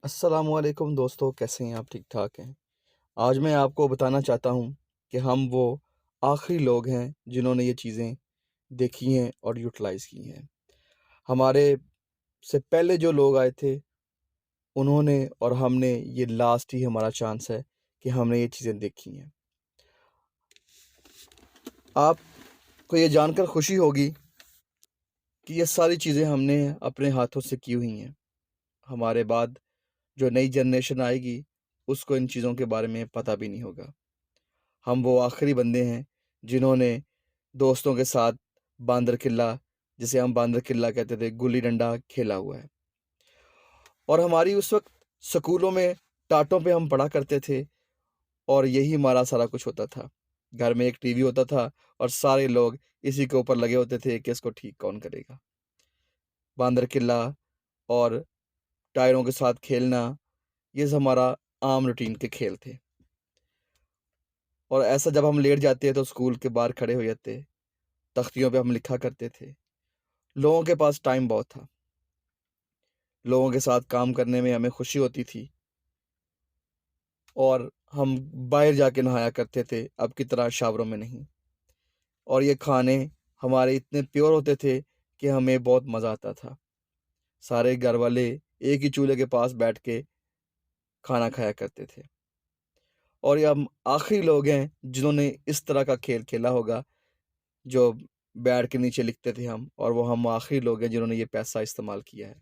السلام علیکم دوستو، کیسے ہیں آپ؟ ٹھیک ٹھاک ہیں؟ آج میں آپ کو بتانا چاہتا ہوں کہ ہم وہ آخری لوگ ہیں جنہوں نے یہ چیزیں دیکھی ہیں اور یوٹیلائز کی ہیں۔ ہمارے سے پہلے جو لوگ آئے تھے انہوں نے اور ہم نے، یہ لاسٹ ہی ہمارا چانس ہے کہ ہم نے یہ چیزیں دیکھی ہیں۔ آپ کو یہ جان کر خوشی ہوگی کہ یہ ساری چیزیں ہم نے اپنے ہاتھوں سے کی ہوئی ہیں۔ ہمارے بعد جو نئی جنریشن آئے گی اس کو ان چیزوں کے بارے میں پتہ بھی نہیں ہوگا۔ ہم وہ آخری بندے ہیں جنہوں نے دوستوں کے ساتھ باندر قلعہ، جسے ہم باندر قلعہ کہتے تھے، گلی ڈنڈا کھیلا ہوا ہے۔ اور ہماری اس وقت سکولوں میں ٹاٹوں پہ ہم پڑھا کرتے تھے اور یہی ہمارا سارا کچھ ہوتا تھا۔ گھر میں ایک ٹی وی ہوتا تھا اور سارے لوگ اسی کے اوپر لگے ہوتے تھے کہ اس کو ٹھیک کون کرے گا۔ باندر قلعہ اور ٹائروں کے ساتھ کھیلنا، یہ ہمارا عام روٹین کے کھیل تھے۔ اور ایسا جب ہم لیٹ جاتے تو اسکول کے باہر کھڑے ہو جاتے، تختیوں پہ ہم لکھا کرتے تھے۔ لوگوں کے پاس ٹائم بہت تھا، لوگوں کے ساتھ کام کرنے میں ہمیں خوشی ہوتی تھی، اور ہم باہر جا کے نہایا کرتے تھے، اب کی طرح شاوروں میں نہیں۔ اور یہ کھانے ہمارے اتنے پیور ہوتے تھے کہ ہمیں بہت مزہ آتا تھا۔ سارے گھر والے ایک ہی چولہے کے پاس بیٹھ کے کھانا کھایا کرتے تھے۔ اور یہ ہم آخری لوگ ہیں جنہوں نے اس طرح کا کھیل کھیلا ہوگا جو بیڈ کے نیچے لکھتے تھے ہم، اور وہ ہم آخری لوگ ہیں جنہوں نے یہ پیسہ استعمال کیا ہے۔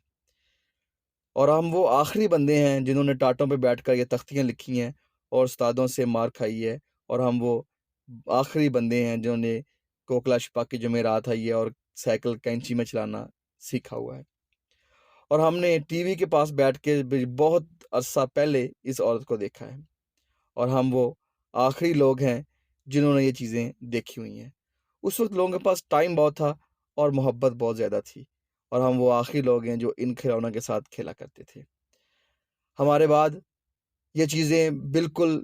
اور ہم وہ آخری بندے ہیں جنہوں نے ٹاٹوں پہ بیٹھ کر یہ تختیاں لکھی ہیں اور استادوں سے مار کھائی ہے۔ اور ہم وہ آخری بندے ہیں جنہوں نے کوکلا شپا کی جمعرات آئی ہے اور سائیکل کینچی میں چلانا سیکھا ہوا ہے۔ اور ہم نے ٹی وی کے پاس بیٹھ کے بہت عرصہ پہلے اس عورت کو دیکھا ہے۔ اور ہم وہ آخری لوگ ہیں جنہوں نے یہ چیزیں دیکھی ہوئی ہیں۔ اس وقت لوگوں کے پاس ٹائم بہت تھا اور محبت بہت زیادہ تھی، اور ہم وہ آخری لوگ ہیں جو ان کھلونوں کے ساتھ کھیلا کرتے تھے۔ ہمارے بعد یہ چیزیں بالکل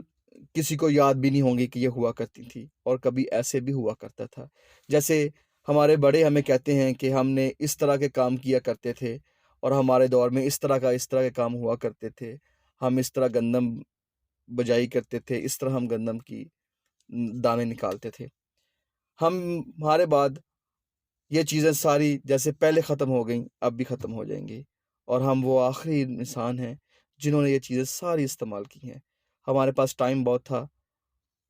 کسی کو یاد بھی نہیں ہوں گی کہ یہ ہوا کرتی تھی، اور کبھی ایسے بھی ہوا کرتا تھا۔ جیسے ہمارے بڑے ہمیں کہتے ہیں کہ ہم نے اس طرح کے کام کیا کرتے تھے، اور ہمارے دور میں اس طرح کے کام ہوا کرتے تھے، ہم اس طرح گندم بجائی کرتے تھے، اس طرح ہم گندم کی دانے نکالتے تھے۔ ہمارے بعد یہ چیزیں ساری جیسے پہلے ختم ہو گئیں اب بھی ختم ہو جائیں گی، اور ہم وہ آخری انسان ہیں جنہوں نے یہ چیزیں ساری استعمال کی ہیں۔ ہمارے پاس ٹائم بہت تھا،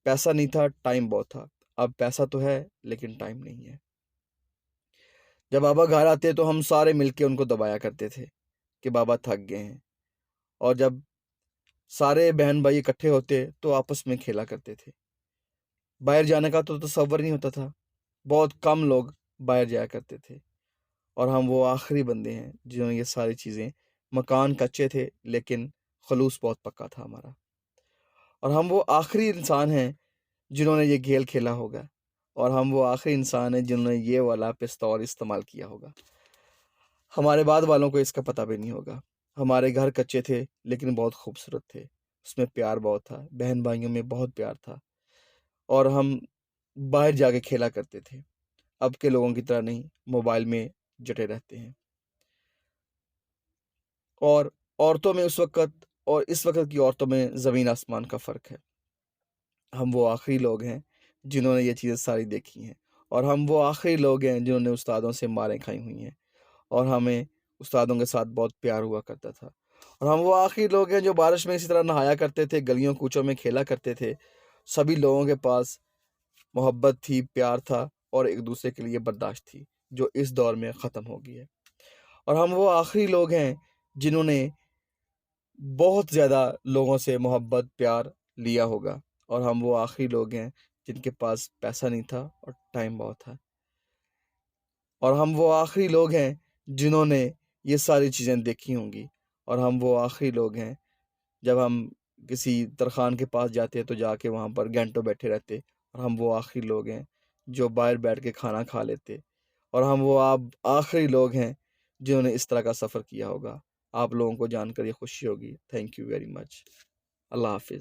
پیسہ نہیں تھا، ٹائم بہت تھا۔ اب پیسہ تو ہے لیکن ٹائم نہیں ہے۔ جب بابا گھر آتے تو ہم سارے مل کے ان کو دبایا کرتے تھے کہ بابا تھک گئے ہیں، اور جب سارے بہن بھائی اکٹھے ہوتے تو آپس میں کھیلا کرتے تھے۔ باہر جانے کا تو تصور نہیں ہوتا تھا، بہت کم لوگ باہر جایا کرتے تھے۔ اور ہم وہ آخری بندے ہیں جنہوں نے یہ ساری چیزیں، مکان کچے تھے لیکن خلوص بہت پکا تھا ہمارا۔ اور ہم وہ آخری انسان ہیں جنہوں نے یہ کھیل کھیلا ہوگا، اور ہم وہ آخری انسان ہیں جنہوں نے یہ والا پستول استعمال کیا ہوگا۔ ہمارے بعد والوں کو اس کا پتہ بھی نہیں ہوگا۔ ہمارے گھر کچے تھے لیکن بہت خوبصورت تھے، اس میں پیار بہت تھا، بہن بھائیوں میں بہت پیار تھا، اور ہم باہر جا کے کھیلا کرتے تھے۔ اب کے لوگوں کی طرح نہیں، موبائل میں جٹے رہتے ہیں۔ اور عورتوں میں اس وقت اور اس وقت کی عورتوں میں زمین آسمان کا فرق ہے۔ ہم وہ آخری لوگ ہیں جنہوں نے یہ چیزیں ساری دیکھی ہیں، اور ہم وہ آخری لوگ ہیں جنہوں نے استادوں سے ماریں کھائی ہوئی ہیں، اور ہمیں استادوں کے ساتھ بہت پیار ہوا کرتا تھا۔ اور ہم وہ آخری لوگ ہیں جو بارش میں اسی طرح نہایا کرتے تھے، گلیوں کوچوں میں کھیلا کرتے تھے۔ سبھی لوگوں کے پاس محبت تھی، پیار تھا، اور ایک دوسرے کے لیے برداشت تھی، جو اس دور میں ختم ہو گئی ہے۔ اور ہم وہ آخری لوگ ہیں جنہوں نے بہت زیادہ لوگوں سے محبت، پیار لیا ہوگا، اور ہم وہ آخری لوگ ہیں جن کے پاس پیسہ نہیں تھا اور ٹائم بہت تھا۔ اور ہم وہ آخری لوگ ہیں جنہوں نے یہ ساری چیزیں دیکھی ہوں گی، اور ہم وہ آخری لوگ ہیں جب ہم کسی ترخان کے پاس جاتے تو جا کے وہاں پر گھنٹوں بیٹھے رہتے، اور ہم وہ آخری لوگ ہیں جو باہر بیٹھ کے کھانا کھا لیتے، اور ہم وہ آخری لوگ ہیں جنہوں نے اس طرح کا سفر کیا ہوگا۔ آپ لوگوں کو جان کر یہ خوشی ہوگی۔ Thank you very much. اللہ حافظ۔